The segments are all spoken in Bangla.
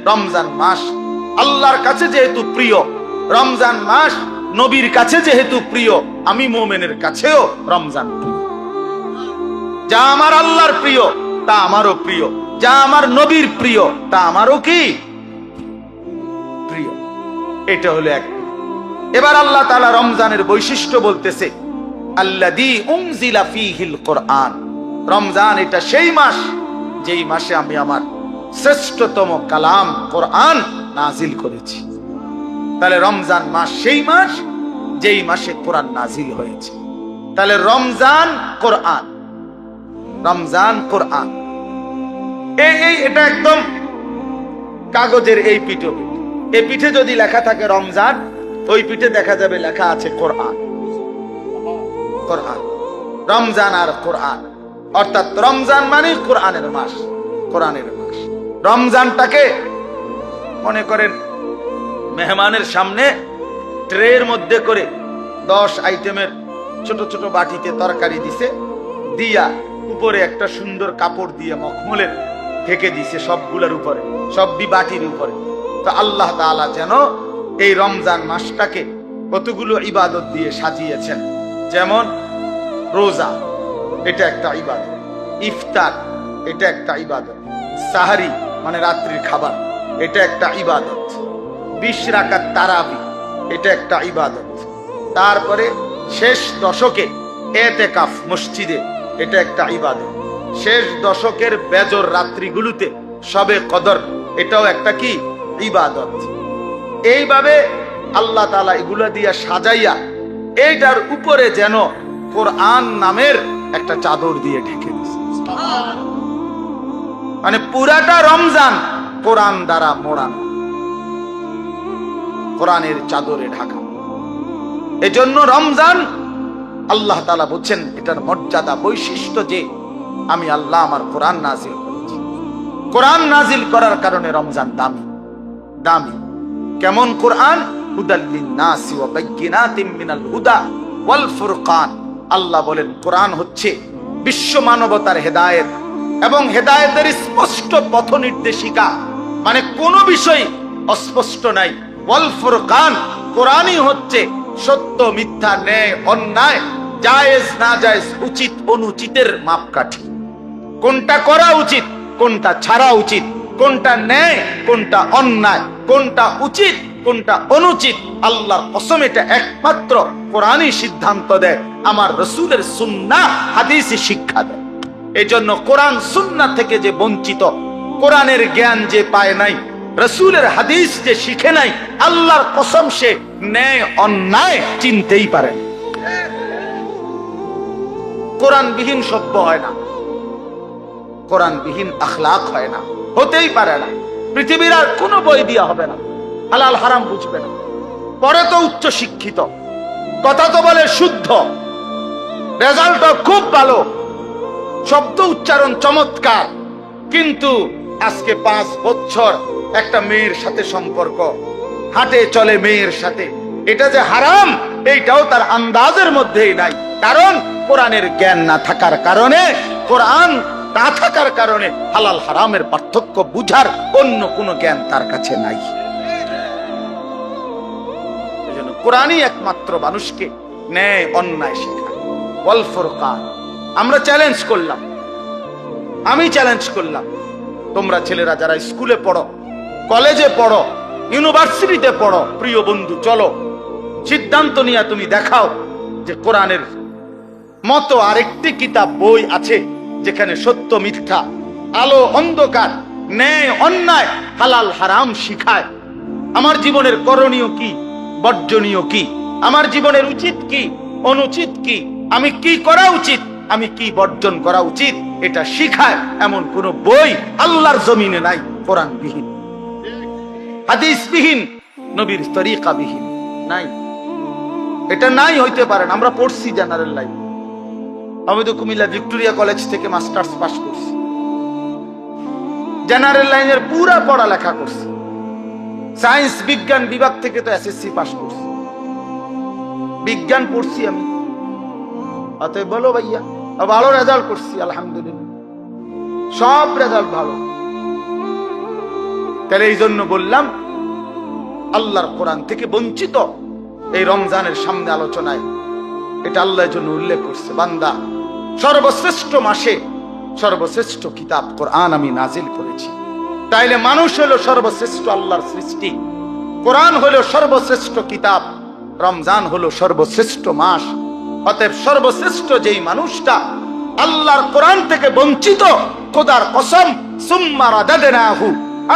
রমজান মাস আল্লাহর কাছে যেহেতু প্রিয়, রমজান মাস নবীর কাছে যেহেতু প্রিয়, আমি মুমিনের কাছেও রমজান প্রিয়। যা আমার আল্লাহর প্রিয় তা আমারও প্রিয়, যা আমার নবীর প্রিয় তা আমারও কি প্রিয়। এটা হলো এক। এবার আল্লাহ তাআলা রমজানের বৈশিষ্ট্য বলতেছে, আল্লাযী উনজিলা ফীহিল কুরআন। রমজান এটা সেই মাস যেই মাসে আমি আমার শ্রেষ্ঠতম কালাম কোরআন নাজিল করেছি। তাহলে রমজান মাস সেই মাস যেই মাসে কোরআন নাজিল হয়েছে। তাহলে রমজান কোরআন, রমজান কোরআন। এটা একদম কাগজের এই পিঠে, এই পিঠে যদি লেখা থাকে রমজান, ওই পিঠে দেখা যাবে লেখা আছে কোরআন। কোরআন, রমজান আর কোরআন, অর্থাৎ রমজান মানে কোরআনের মাস, কোরআনের মাস। রমজানটাকে মনে করেন মেহমানের সামনে ট্রের মধ্যে করে 10 আইটেমের ছোট ছোট বাটিতে তরকারি দিছে, দিয়া উপরে একটা সুন্দর কাপড় দিয়ে মখমলের ঢেকে দিছে সবগুলোর উপরে, সবটি বাটির উপরে। তো আল্লাহ তাআলা যেন এই রমজান মাসটাকে কতগুলো ইবাদত দিয়ে সাজিয়েছেন। যেমন রোজা, এটা একটা ইবাদত। ইফতার, এটা একটা ইবাদত। সাহারি মানে রাত্রির খাবার, এটা একটা ইবাদত। 20 রাকাত তারাবি, এটা একটা ইবাদত। তারপরে শেষ দশকে এতেকাফ মসজিদে, এটা একটা ইবাদত। শেষ দশকের বেজর রাত্রিগুলোতে শবে কদর, এটাও একটা কি ইবাদত। এইভাবে আল্লাহ তাআলা এগুলা দিয়া সাজাইয়া এইটার উপরে যেন কোরআন নামের একটা চাদর দিয়ে ঢেকে দিয়েছে। মানে পুরাটা রমজান কোরআন দ্বারা মোড়ানো, কোরআনের চাদরে ঢাকা। এজন্য রমজান আল্লাহ তাআলা বলছেন এটার মর্যাদা বৈশিষ্ট্য যে আমি আল্লাহ আমার কোরআন নাজিল করেছি। কোরআন নাজিল করার কারণে রমজান দামি। দামি কেমন? কোরআন হুদাল লিন-নাসি ওয়া বাইয়িনাতিম মিনাল হুদা ওয়াল ফুরকান। আল্লাহ বলেন কোরআন হচ্ছে বিশ্ব মানবতার হেদায়েত এবং হেদায়েতের স্পষ্ট পথ নির্দেশিকা। মানে কোনো বিষয় অস্পষ্ট নাই। ওয়াল ফুরকান, কোরআনই হচ্ছে সত্য মিথ্যা, ন্যায় অন্যায়, জায়েজ না জায়েজ, উচিত অনুচিতের মাপকাঠি। কোনটা করা উচিত, কোনটা ছাড়া উচিত, কোনটা ন্যায়, কোনটা অন্যায়, কোনটা উচিত, কোনটা অনুচিত, আল্লাহর কসম এটা একমাত্র কোরআনই সিদ্ধান্ত দেয়। আমার রাসূলের সুন্নাহ হাদিসে শিক্ষা দেয়। এজন্য কোরআন সুন্নাহ থেকে যে বঞ্চিত, কোরআনের জ্ঞান যে পায় নাই, রাসূলের হাদিস যে শিখে নাই, আল্লাহর কসম সে ন্যায় অন্যায় চিনতেই পারে না। কোরআনবিহীন সভ্য হয় না, কোরআনবিহীন আখলাক হয় না, হতেই পারে না। পৃথিবীর আর কোনো বই দিয়া হবে না, হালাল হারাম বুঝবে না। পরে তো উচ্চ শিক্ষিত, কথা তো বলে শুদ্ধ, রেজাল্ট খুব ভালো, শব্দ উচ্চারণ চমৎকার, কিন্তু আজকে 5 বছর একটা মেয়ের সাথে সম্পর্ক, হাঁটে চলে মেয়ের সাথে, এটা যে হারাম এইটাও তার আন্দাজের মধ্যেই নাই। কারণ কোরআনের জ্ঞান না থাকার কারণে, কোরআন না থাকার কারণে হালাল হারামের পার্থক্য বুঝার অন্য কোনো জ্ঞান তার কাছে নাই। এজন্য কোরআনই একমাত্র মানুষকে ন্যায় অন্যায় শেখায়। ওয়াল ফুরকান। আমরা চ্যালেঞ্জ করলাম, আমি চ্যালেঞ্জ করলাম, তোমরা ছেলেরা যারা স্কুলে পড়ো, কলেজে পড়ো, ইউনিভার্সিটিতে পড়ো, প্রিয় বন্ধু চলো সিদ্ধান্ত নিয়ে তুমি দেখাও যে কোরআনের মতো আরেকটি কিতাব বই আছে যেখানে সত্য মিথ্যা, আলো অন্ধকার, ন্যায় অন্যায়, হালাল হারাম শিখায়। আমার জীবনের করণীয় কি, বর্জনীয় কি, আমার জীবনের উচিত কি, অনুচিত কি, আমি কি করা উচিত, আমি কি বর্জন করা উচিত, এটা শিখায় এমন কোন বই আল্লাহর জমিনে নাই। কোরআনবিহীন, হাদিসবিহীন, নবীর তরিকাবিহীন নাই। এটা নাই, হইতে পারে না। আমরা পড়ছি জেনারেল লাইন, আমি তো কুমিল্লা ভিক্টোরিয়া কলেজ থেকে মাস্টার্স পাস করছি, জেনারেল লাইনের পুরা পড়ালেখা করছি, সায়েন্স বিজ্ঞান বিভাগ থেকে তো এসএসসি পাস করছি, বিজ্ঞান পড়ছি আমি। অতএব বলো ভাইয়া, ভালো রেজাল্ট করছি আলহামদুলিল্লাহ, সব রেজাল্ট ভালো। তাহলে এই জন্য বললাম, আল্লাহর কোরআন থেকে বঞ্চিত এই রমজানের সামনে আলোচনায় এটা আল্লাহর জন্য উল্লেখ করছে, বান্দা সর্বশ্রেষ্ঠ মাসে সর্বশ্রেষ্ঠ কিতাব কোরআন আমি নাজিল করেছি। তাইলে মানুষ হলো সর্বশ্রেষ্ঠ আল্লাহর সৃষ্টি, কোরআন হলো সর্বশ্রেষ্ঠ কিতাব, রমজান হলো সর্বশ্রেষ্ঠ মাস। অতএব সর্বশ্রেষ্ঠ যেই মানুষটা আল্লাহর কোরআন থেকে বঞ্চিত, খোদার কসম, সুম্মা রাদাদনাহু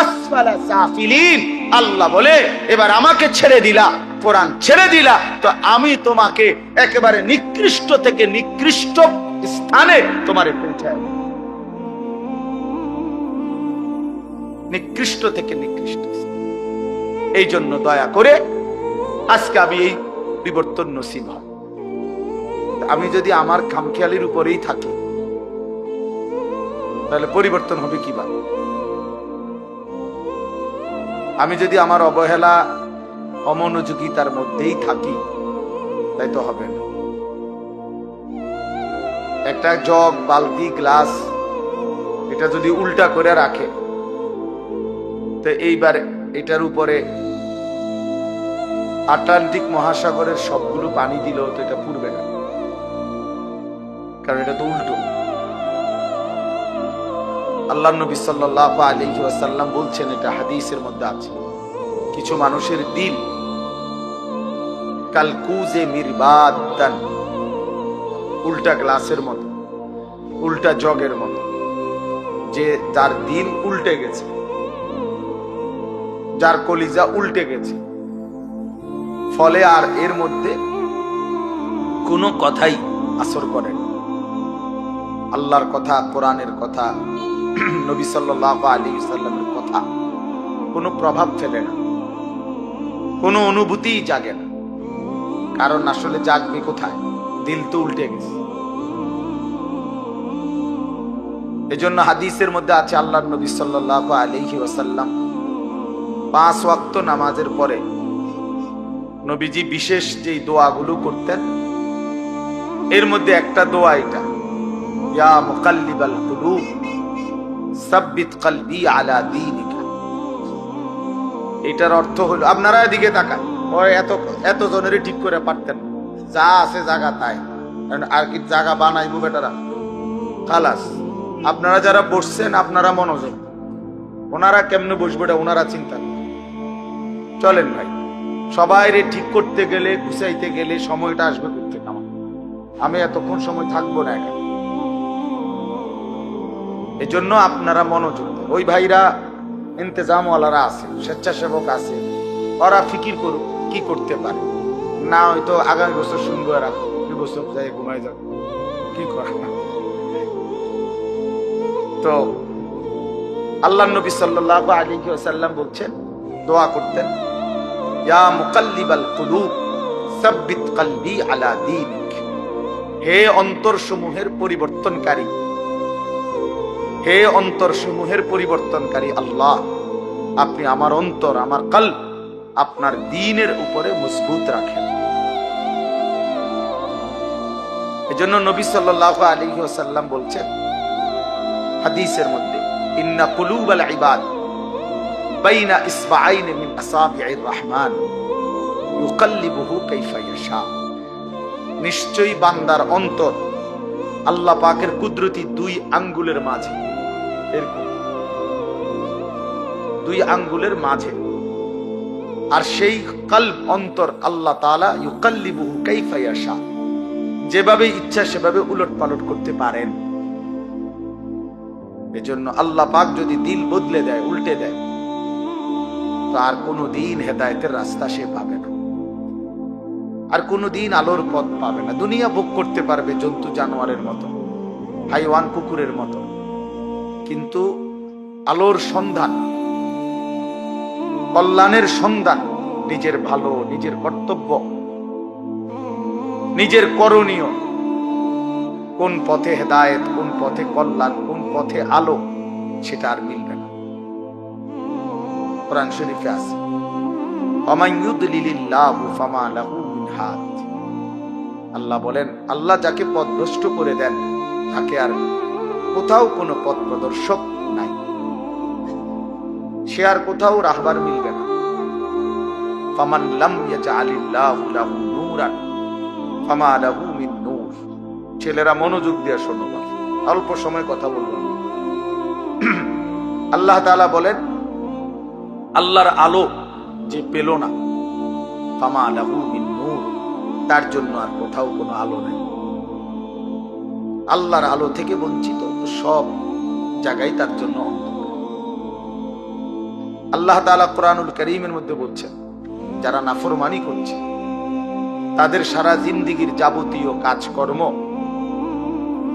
আসফালা সাফিলিন, আল্লাহ বলে এবার আমাকে ছেড়ে দিলা, কোরআন ছেড়ে দিলা, তো আমি তোমাকে একেবারে নিকৃষ্ট থেকে নিকৃষ্ট স্থানে তোমারে পৌঁছায়, নিকৃষ্ট থেকে নিকৃষ্ট। এই জন্য দয়া করে আজকে আমি এই পরিবর্তন নসিব হয়। আমি যদি আমার খামখেয়ালির উপরেই থাকি তাহলে পরিবর্তন হবে কিভাবে? আমি যদি আমার অবহেলা অমনোযোগিতার মধ্যেই থাকি তাই তো হবে না। একটা জগ, বালতি, গ্লাস এটা যদি উল্টা করে রাখে তো এইবার এটার উপরে আটলান্টিক মহাসাগরের সবগুলো পানি দিলেও তো এটা পুড়বে না, কারণ এটা তো উল্টো। আল্লাহ নবী সাল্লাল্লাহু আলাইহি ওয়াসাল্লাম বলছেন, এটা হাদিসের মধ্যে আছে, কিছু মানুষের দিল কালকুজে মিরবাদান, উল্টা গ্লাসের মতো, উল্টা জগের মতো, যে যার দিল উল্টে গেছে, যার কলিজা উল্টে গেছে, ফলে আর এর মধ্যে কোনো কথাই আসর করে না। আল্লাহর কথা, কোরআনের কথা, নবী সাল্লাল্লাহু আলাইহি ওয়াসাল্লামের কথা কোনো প্রভাব ফেলে না, কোনো অনুভূতি জাগে না। কারণ আসলে জাগবে কোথায়? দিল তো উল্টে গেছে। এজন্য হাদিসের মধ্যে আছে, আল্লাহর নবী সাল্লাল্লাহু আলাইহি ওয়াসাল্লাম 5 ওয়াক্ত নামাজের পরে নবীজি বিশেষ যে দোয়াগুলো করতেন, এর মধ্যে একটা দোয়া এটা, ইয়া মুকাল্লিবাল কুলুব সাব্বিত কলবি আলা দীনিকা। এটার অর্থ হলো, আপনারা এদিকে তাকান, ওই এত জনেরই ঠিক করে পারতেন, যা আছে জায়গা তাই, আর কি জায়গা বানাইবো বেটারা, খালাস। আপনারা যারা বসছেন আপনারা মনোযোগ, ওনারা কেমনে বসবে এটা ওনারা চিন্তা করেন। চলেন ভাই, সবাই রে ঠিক করতে গেলে, গুছাইতে গেলে সময়টা আসবে করতে, আমি এতক্ষণ সময় থাকবো না এখানে। এই জন্য আপনারা মনোযোগ দেন। ওই ভাইরা ইন্তেজামওয়ালারা আছে, স্বেচ্ছাসেবক আছে, ওরা ফিকির করুক কি করতে পারে, না হয়তো আগামী বছর শুনবো, এরা এই বছর যাই ঘুমাই যাবে, কি করা। তো আল্লাহ নবী সাল্লাল্লাহু আলাইহি ওয়াসাল্লাম বলছেন, দোয়া করতেন, ইয়া মুকাল্লিবাল কুলুব সাব্বিত কলবি আলা দীনিক। হে অন্তরসমূহের পরিবর্তনকারী, হে অন্তরসমূহের পরিবর্তনকারী আল্লাহ, আপনি আমার অন্তর, আমার কলব আপনার দ্বীনের উপরে মজবুত রাখেন। এজন্য নবী সাল্লাল্লাহু আলাইহি ওয়াসাল্লাম বলছেন হাদিসের মধ্যে, ইন্না কুলুবাল ইবাদ বাইনা ইসবাআইন মিন আসাবি'ir রহমান ইউকাল্লিবুহু কাইফা ইয়াশা। নিশ্চয়ই বান্দার অন্তর আল্লাহ পাকের কুদরতি 2 আঙ্গুলের মাঝে, এরকম 2 আঙ্গুলের মাঝে, আর সেই কলব, অন্তর আল্লাহ তাআলা ইউকাল্লিবুহু কাইফা ইয়াশা, যেভাবে ইচ্ছা সেভাবে উলট পালট করতে পারেন। এজন্য আল্লাহ পাক যদি দিল বদলে দেয়, উল্টে দেয়, তো আর কোনদিন হেদায়েতের রাস্তা সে পাবে না, আর কোনদিন আলোর পথ পাবে না। দুনিয়া ভোগ করতে পারবে জন্তু জানোয়ারের মতো, হাইওয়ান কুকুরের মতো, কিন্তু আলোর সন্ধান, কল্যাণের সন্ধান, নিজের ভালো, নিজের কর্তব্য, নিজের করণীয়, কোন পথে হেদায়েত, কোন পথে কল্যাণ, কোন পথে আলো, সেটা আর মিলবে না। কোরআন শরীফে আছে, ওয়ামান ইউদলিলিল্লাহু ফামা লাহু মিন হাদ। আল্লাহ বলেন, আল্লাহ যাকে পথভ্রষ্ট করে দেন তাকে আর কোথাও কোনো পথ প্রদর্শক নাই। সে আর কোথাও রাহবার মিলবে না। ফামান লাম ইয়াজআলিল্লাহু লাহু নূরান ফামা লাহু মিন নূর। ছেলেরা মনোযোগ দিয়ে শোনো, অল্প সময় কথা বলবো। আল্লাহ তাআলা বলেন, আল্লাহর আলো যে পেল না, ফামা লাহু মিন নূর, তার জন্য আর কোথাও কোনো আলো নেই। আল্লাহর আলো থেকে বঞ্চিত সব জায়গায় তার জন্য অন্ধকার। আল্লাহ তাআলা কোরআনুল কারীমের মধ্যে বলছেন, যারা নাফরমানি করছে তাদের সারা জিন্দেগীর যাবতীয় কাজকর্ম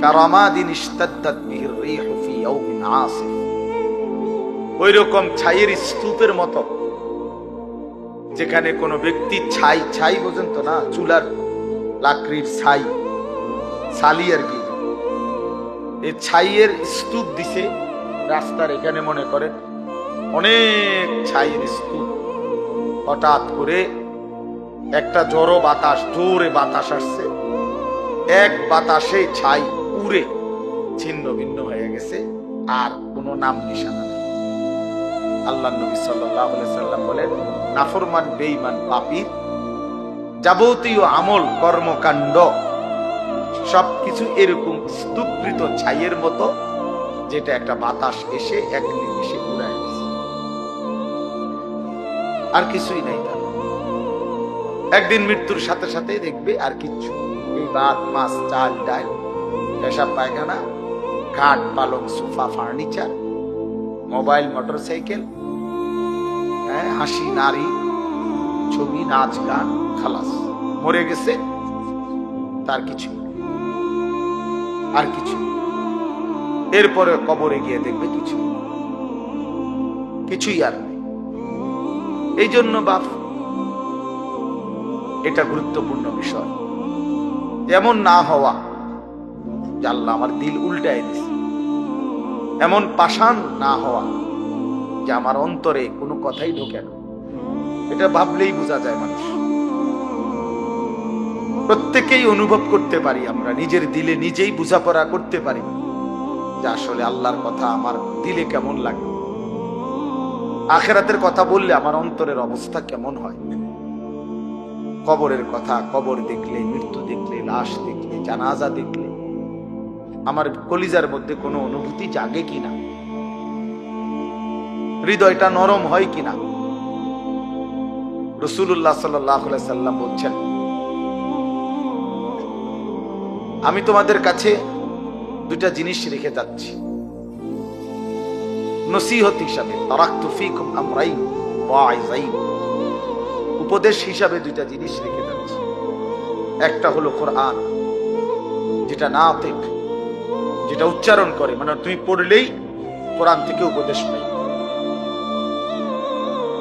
কারামাদিন ইশতাদ্দাত বিহির রিহু ফি ইয়াউমিন আসিফ, ওই রকম ছাইয়ের স্তূপের মতো, যেখানে কোনো ব্যক্তি ছাই বোঝেন তো না, চুলার লাকড়ির ছালি আর কি, এই ছাইয়ের স্তূপ দিছে রাস্তার এখানে, মনে করেন অনেক ছাইয়ের স্তূপ। হঠাৎ করে একটা জোরে বাতাস আসছে, এক বাতাসে ছাই উড়ে ছিন্ন ভিন্ন হয়ে গেছে, আর কোনো নাম নিশানা নেই। আল্লাহ নবী সাল্লাল্লাহু আলাইহি সাল্লাম বলেন, নাফরমান বেঈমান পাপীর যাবতীয় আমল কর্মকাণ্ড সবকিছু এরকম স্তূপকৃত ছাইয়ের মতো, যেটা একটা বাতাস এসে এক নিমিষে উড়ায় গেছে, আর কিছুই নাই তার। একদিন মৃত্যুর সাথে সাথে দেখবে আর কিচ্ছু, এই ভাত মাছ চাল ডাল পেশাব পায়খানা, খাট পালং সোফা ফার্নিচার, মোবাইল মোটরসাইকেল, হাসি নারী ছবি নাচ গান, খালাস, মরে গেছে, তার কিছু আর কিছু। এরপরে কবরে গিয়ে দেখবে কিছুই আর নেই। এই জন্য বাপ, এটা গুরুত্বপূর্ণ বিষয়, এমন না হওয়া যে আল্লাহ আমার দিল উল্টায় দিছে, এমন পাষাণ না হওয়া যে আমার অন্তরে কোনো কথাই ঢোকে না। এটা ভাবলেই বোঝা যায় মানুষ, প্রত্যেকেই অনুভব করতে পারি, আমরা নিজের দিলে নিজেই বোঝাপড়া করতে পারি যে আসলে আল্লাহর কথা আমার দিলে কেমন লাগে, আখিরাতের কথা বললে আমার অন্তরের অবস্থা কেমন হয়। কবরের কথা, কবর দেখলে, মৃত্যু দেখলে, লাশ দেখলে, জানাজা দেখলে আমার কলিজার মধ্যে কোনো অনুভূতি জাগে কিনা, হৃদয়টা নরম হয় কিনা। রাসূলুল্লাহ সাল্লাল্লাহু আলাইহি সাল্লাম বলছেন, আমি তোমাদের কাছে দুইটা জিনিস রেখে যাচ্ছি নসিহত হিসাবে, তারাকতু ফীকুম আমরাইন ওয়াইযাইন, উপদেশ হিসাবে দুইটা জিনিস রেখে যাচ্ছি। একটা হলো কোরআন, যেটা নাতিক, যেটা উচ্চারণ করে, মানে তুমি পড়লেই কোরআন থেকে উপদেশ পাই।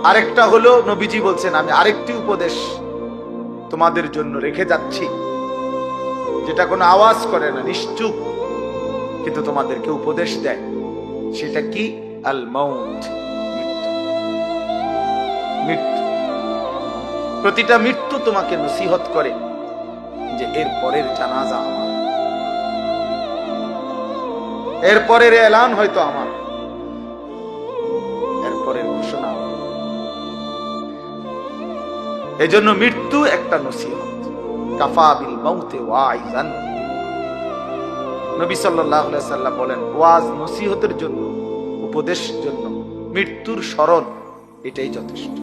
আরেকটা হলো নবীজি বলছেন, আমি আরেকটি উপদেশ তোমাদের জন্য রেখে যাচ্ছি, যেটা কোনো আওয়াজ করে না, নিশ্চুপ, কিন্তু তোমাদেরকে উপদেশ দেয়। সেটা কি? আল মাউত, মৃত্যু। প্রতিটা মৃত্যু তোমাকে নসিহত করে যে এর পরের জানাজা আমার, এর পরের এলান হয়তো আমার, এর পরের ঘোষণা। এজন্য মৃত্যু একটা নসিহত। কাফা বিল মাউতে ওয়াইজান, নবী সাল্লাল্লাহু আলাইহি সাল্লাম বলেন, ওয়াজ নসিহতের জন্য, উপদেশের জন্য মৃত্যুর স্মরণ এটাই যথেষ্ট।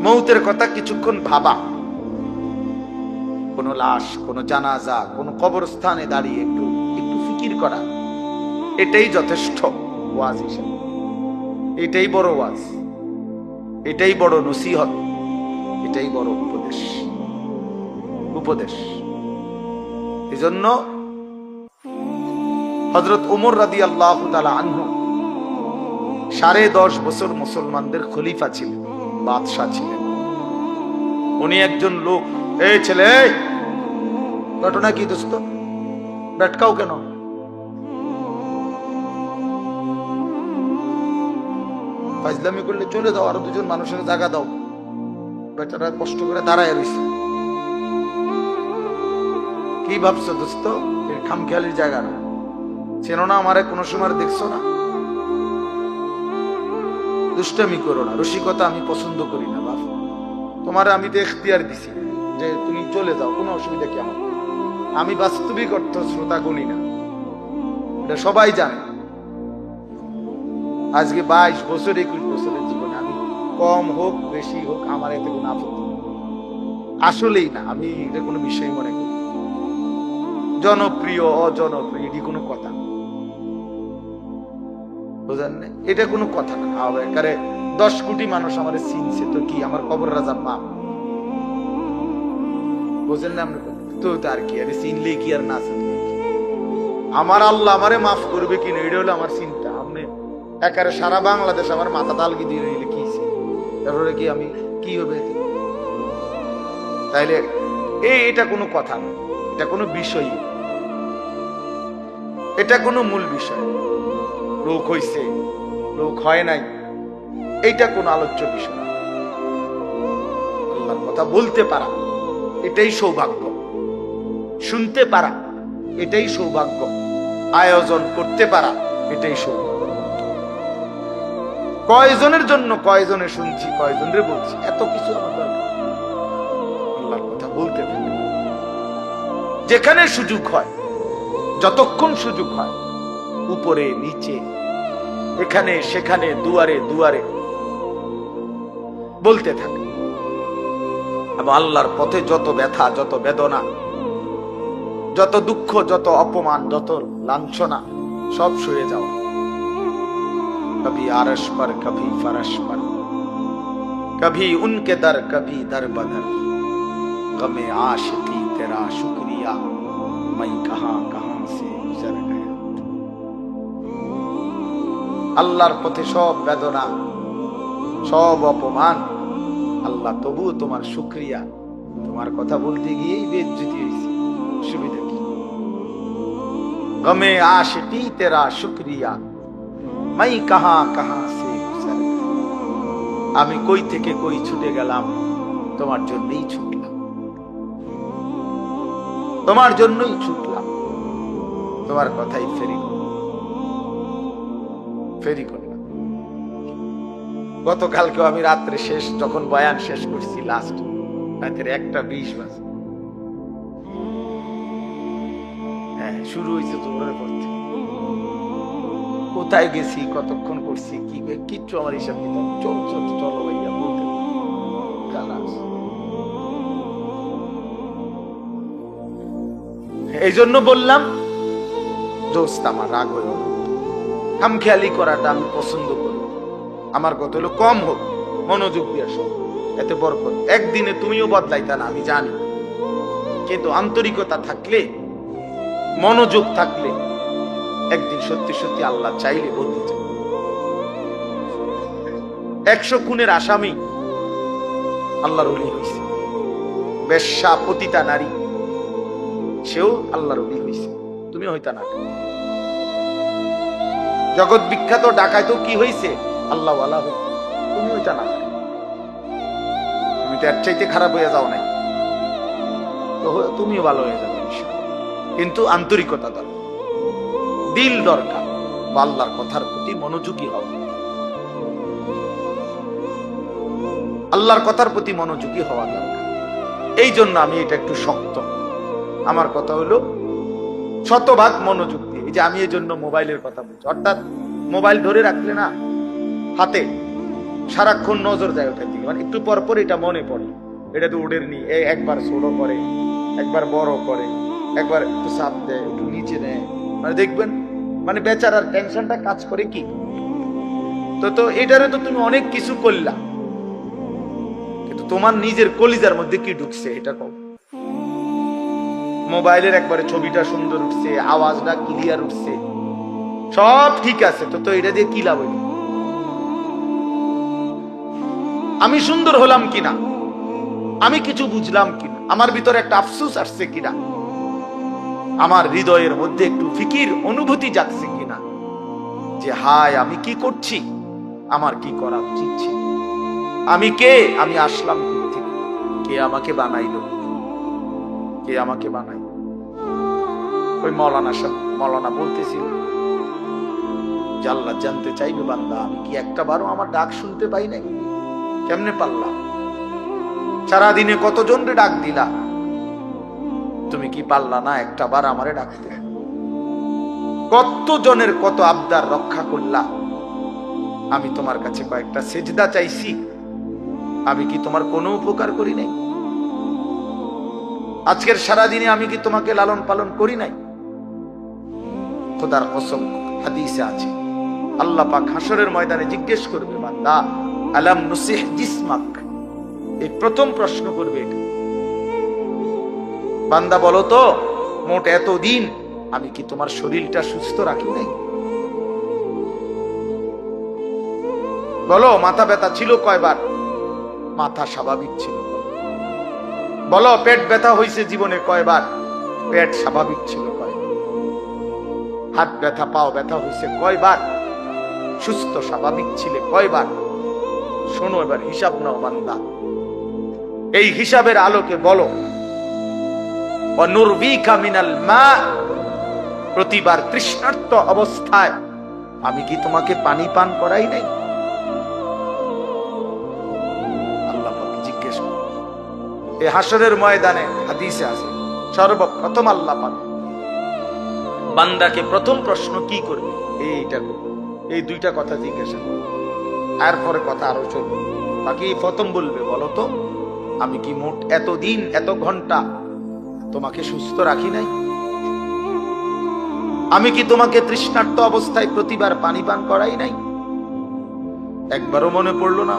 মৌতের কথা কিছুক্ষণ ভাবা, কোন লাশ, কোন জানাজা, কোন কবরস্থানে দাঁড়িয়ে একটু ফিকির করা, এটাই যথেষ্ট ওয়াজ হিসেবে। এটাই বড় ওয়াজ, এটাই বড় নসিহত, এটাই বড় উপদেশ। এজন্য হযরত ওমর রাদিয়াল্লাহু তাআলা আনহু 10.5 বছর মুসলমানদের খলিফা ছিলেন, বাদশা ছিলেন। উনি একজন লোক, এই ছেলে, ঘটনা কি দোস্ত, ব্যাটকাও কেন? ফাজলামি করলে চলে যাও, আরো দুজন মানুষের জায়গা দাও। বেচারা কষ্ট করে দাঁড়ায় রয়েছে, কি ভাবছো দোস্ত? এর খামখেয়ালির জায়গা না, চেনো না আমারে, কোনো সময় দেখছো না? দুষ্টামি করো না, রসিকতা আমি পছন্দ করি না বাপ। তোমার আমি তো এখতিয়ার দিছি যে তুমি চলে যাও, কোনো অসুবিধা কি আমার? আমি বাস্তবিক অর্থ শ্রোতা গুনি না, এটা সবাই জানে। আজকে 22 বছর 21 বছরের জীবনে আমি কম হোক বেশি হোক আমার এতে কোনো আপত্তি আসলেই না। আমি এটা কোনো বিষয় মনে করি জনপ্রিয় অজনপ্রিয় এটি কোনো কথা না, বুঝলেন না? এটা কোনো কথা না। আরে 10 কোটি মানুষ আমার চিনছে তো কি আমার কবর রাজা মা, বুঝলেন না? তো তার কি আরে চিনলেই কি আর না চিনলে কি? আমার আল্লাহ আমারে মাফ করবে কিনা এটা হলো আমার চিন্তা। আপনি একারে সারা বাংলাদেশ আমার মাথা তালগি দিয়ে নিলে কি তারপরে কি আমি কি হবে? তাইলে এটা কোনো কথা না, এটা কোনো বিষয়, এটা কোনো মূল বিষয়। লোক হইছে লোক হয় নাই এইটা কোনো আলোচ্য বিষয় না। আল্লাহর কথা বলতে পারা এটাই সৌভাগ্য, শুনতে পারা এটাই সৌভাগ্য, আয়োজন করতে পারা এটাই সৌভাগ্য। কয়জনের জন্য কয়জনে শুনছি, কয়জনের বলছি, এত কিছু আমার দরকার। আল্লাহর কথা বলতে থাকে, যেখানে সুযোগ হয়, যতক্ষণ সুযোগ হয়, উপরে নিচে এখানে সেখানে দুয়ারে দুয়ারে বলতে থাকে। এবং আল্লাহর পথে যত ব্যথা, যত বেদনা, যত দুঃখ, যত অপমান, যত লাঞ্ছনা সব সয়ে যাও। कभी आरश पर कभी फरश पर, कभी उनके दर कभी दर बदर, गमे आशिकी तेरा शुक्रिया मैं कहां कहां से गुजर गया। আল্লাহর পথে সব বেদনা, সব অপমান, আল্লাহ তবু তোমার শুকরিয়া। তোমার কথা বলতে গিয়েই বেজ্জতি হয়েছে, অসুবিধা কি? গমে আশিকি তেরা শুকরিয়া মাই কাহা কাহা সে গুজর গয়া। আমি কই থেকে কই ছুটে গেলাম, তোমার জন্যই ছুটলাম, তোমার জন্যই ছুটলাম, তোমার কথাই ফেরি করলাম। গতকালকেও আমি রাত্রে শেষ যখন বয়ান শেষ করছি, লাস্ট রাতের 1:20 বাজে, হ্যাঁ শুরু হয়েছে জোহরের পর থেকে। কোথায় গেছি, কতক্ষণ করছি, কি কিচ্ছু আমার হিসাব কিতাব। চলো ভাইয়া বলতে এই জন্য বললাম দোস্ত আমার রাগ হয়ে খামখেয়ালি করাটা আমি পছন্দ করি। আমার কথা হলো কম হোক, মনোযোগ দিয়ে শোন, এতে বরকত। একদিনে তুমিও বদলাইতা না আমি জানি, কিন্তু আন্তরিকতা থাকলে, মনোযোগ থাকলে একদিন সত্যি সত্যি আল্লাহ চাইলে বদলে যায়। 100 খুনের আসামি আল্লাহর ওলি হয়েছে, বেশ্যা পতিতা নারী সেও আল্লাহর ওলি হয়েছে, তুমি হইতা না। জগৎ বিখ্যাত ডাকাইতো কি হয়েছে, আল্লাহ ওয়ালা হইছে, তুমি হইতা না। তুমি তো এর চাইতে খারাপ হয়ে যাও নাই, তো তুমিও ভালো হয়ে যাবে কিন্তু আন্তরিকতা দরকার, দিল দরকার, আল্লাহর কথার প্রতি মনোযোগী হওয়া, আল্লাহর কথার প্রতি মনোযোগী হওয়া দরকার। এই জন্য আমি এটা একটু শক্ত। আমার কথা হলো শতভাগ মনোযোগ দিয়ে। এই যে আমি এই জন্য মোবাইলের কথা বলছি, অর্থাৎ মোবাইল ধরে রাখলে না হাতে সারাক্ষণ নজর যায় ওটার দিকে, মানে একটু পর পর এটা মনে পড়ে, এটা তো ওদের নিয়ে একবার ছোট করে, একবার বড় করে, একবার একটু চাপ দেয়, একটু নিচে নেয়, মানে দেখবেন মানে বেচারার টেনশনটা কাজ করে কি। তো এটারে তো তুমি অনেক কিছু করলা, কিন্তু তোমার নিজের কলিজার মধ্যে কি ঢুকছে এটা কও। মোবাইলের একবারে ছবিটা সুন্দর উঠছে, আওয়াজটা ক্লিয়ার উঠছে, সব ঠিক আছে, তো এটা দিয়ে কি লাভ হইল? আমি সুন্দর হলাম কিনা, আমি কিছু বুঝলাম কিনা, আমার ভিতরে একটা আফসোস আসছে কিনা, আমার হৃদয়ের মধ্যে একটু ফিকির অনুভূতি জাগছে কিনা যে হায় আমি কি করছি, আমার কি করা উচিত ছিল, আমি কে, আমি আসলাম থেকে, কে আমাকে বানাইলো, কে আমাকে বানাইলো। ওই মৌলানা বলতেছিল যে আল্লাহ জানতে চাইবে বান্দা আমি কি একটা বারও আমার ডাক শুনতে পাই নাই? কেমনে পারলাম? সারাদিনে কতজনরে ডাক দিলা, তুমি কি পারলা না একটা বার আমারে ডাকতে? কত জনের কত আবদার রক্ষা করলা, আমি তোমার কাছে কয়েকটা সেজদা চাইছি, আমি কি তোমার কোনো উপকার করি নাই? আজকের সারাদিনে আমি কি তোমাকে লালন পালন করি নাই? খোদার কসম, হাদিসে আছে আল্লাহ পাক হাসরের ময়দানে জিজ্ঞেস করবে, বান্দা আলাম নুসিহ জিসমাক, এই প্রথম প্রশ্ন করবে এটা। বান্দা বলো তো, মোট এতদিন আমি কি তোমার শরীরটা সুস্থ রাখি নাই? বলো, মাথা ব্যথা ছিল কয়বার? মাথা স্বাভাবিক ছিল। বলো, পেট ব্যথা হয়েছে জীবনে কয়বার? পেট স্বাভাবিক ছিল কয়বার? হাত ব্যথা পাও ব্যথা হয়েছে কয়বার? সুস্থ স্বাভাবিক ছিলে কয়বার? শোনো, এবার হিসাব নাও বান্দা। এই হিসাবের আলোকে বলো, ওয়ানুরবিকা মিনাল মা, প্রতিবার তৃষ্ণার্ত অবস্থায় আমি কি তোমাকে পানি পান করাই নাই? আল্লাহ পাক জিজ্ঞেস করে। এই হাসরের ময়দানে হাদিসে আছে সর্বপ্রথম আল্লাহ পাক বান্দাকে প্রথম প্রশ্ন কি করবে? এইটা করবে, এই দুইটা কথা জিজ্ঞাসা করবে, এরপরে কথা আরো চলবে। বাকি প্রথম বলবে, বলো তো আমি কি মোট এতদিন এত ঘন্টা তোমাকে সুস্থ রাখি নাই? আমি কি তোমাকে তৃষ্ণার্ত অবস্থায় প্রতিবার পানি পান করাই নাই? একবারও মনে পড়লো না?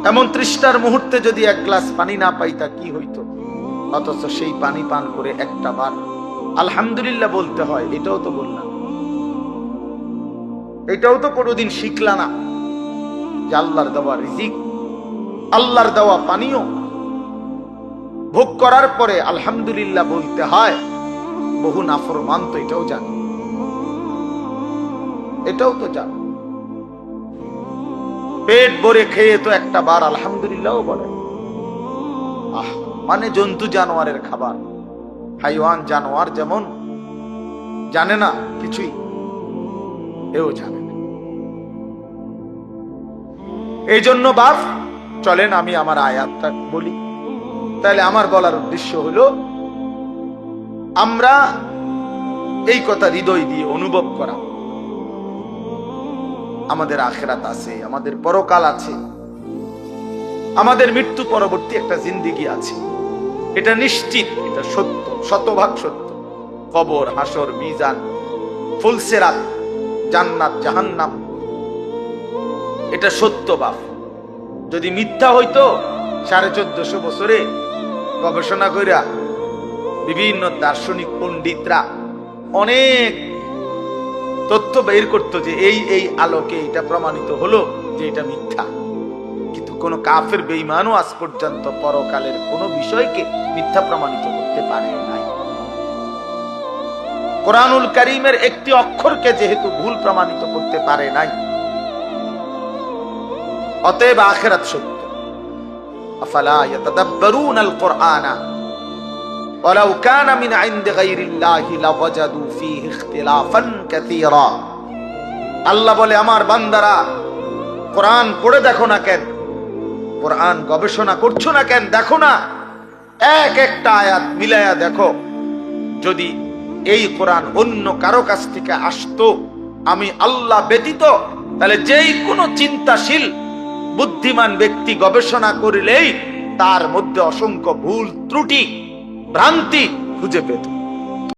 এমন তৃষ্ণার মুহূর্তে যদি এক গ্লাস পানি না পাইতা কি হইতো? অথচ সেই পানি পান করে একটা বার আলহামদুলিল্লাহ বলতে হয়, এটাও তো বললাম। এটাও তো কোনোদিন শিখলা না যে আল্লাহর দেওয়া রিজিক, আল্লাহর দেওয়া পানীয় ভোগ করার পরে আলহামদুলিল্লাহ বলতে হয়। বহু নাফরমান তো এটাও জানে, এটাও তো জানে। পেট ভরে খেয়ে তো একটা বার আলহামদুলিল্লাহ বলে। মানে জন্তু জানোয়ারের খাবার, হাইওয়ান জানোয়ার যেমন জানে না কিছুই, এও জানে না। এই জন্য বাপ চলেন আমি আমার আয়াতটা বলি। তাহলে আমার বলার উদ্দেশ্য হলো, আমরা এই কথা হৃদয় দিয়ে অনুভব করা, আমাদের আখিরাত আছে, আমাদের পরকাল আছে, আমাদের মৃত্যু পরবর্তী একটা জিন্দেগি আছে, এটা নিশ্চিত, এটা সত্য, শতভাগ সত্য। কবর, হাসর, মিজান, ফুলসেরাত, জান্নাত, জাহান্নাম, এটা সত্য বাপ। যদি মিথ্যা হইতো 1450 বছরে গবেষণা কইরা বিভিন্ন দার্শনিক পণ্ডিতরা অনেক তথ্য বের করতো যে এই এই আলোকে এটা প্রমাণিত হলো যে এটা মিথ্যা। কিন্তু কোন কাফের বেঈমানও আজ পর্যন্ত পরকালের কোন বিষয়কে মিথ্যা প্রমাণিত করতে পারে নাই। কোরআনুল কারীমের একটি অক্ষরকে যেহেতু ভুল প্রমাণিত করতে পারে নাই, অতএব আখিরাত সত্য। আফালা ইয়াতাদাব্বারুনাল কুরআনা ওয়ালাউ কানা মিন ইনদি গায়রিল্লাহি লাওয়াজাদু ফীহি ইখতিলাফান কাসীরা। আল্লাহ বলে, আমার বান্দারা কোরআন পড়ে দেখো না কেন, কোরআন গবেষণা করছো না কেন, দেখো না এক একটা আয়াত মিলায়া দেখো। যদি এই কোরআন অন্য কারো কাছ থেকে আসতো আমি আল্লাহ ব্যতীত, তাহলে যেই কোনো চিন্তাশীল বুদ্ধিমান ব্যক্তি গবেষণা করিলেই তার মধ্যে অসংখ্য ভুল ত্রুটি ভ্রান্তি খুঁজে পেত।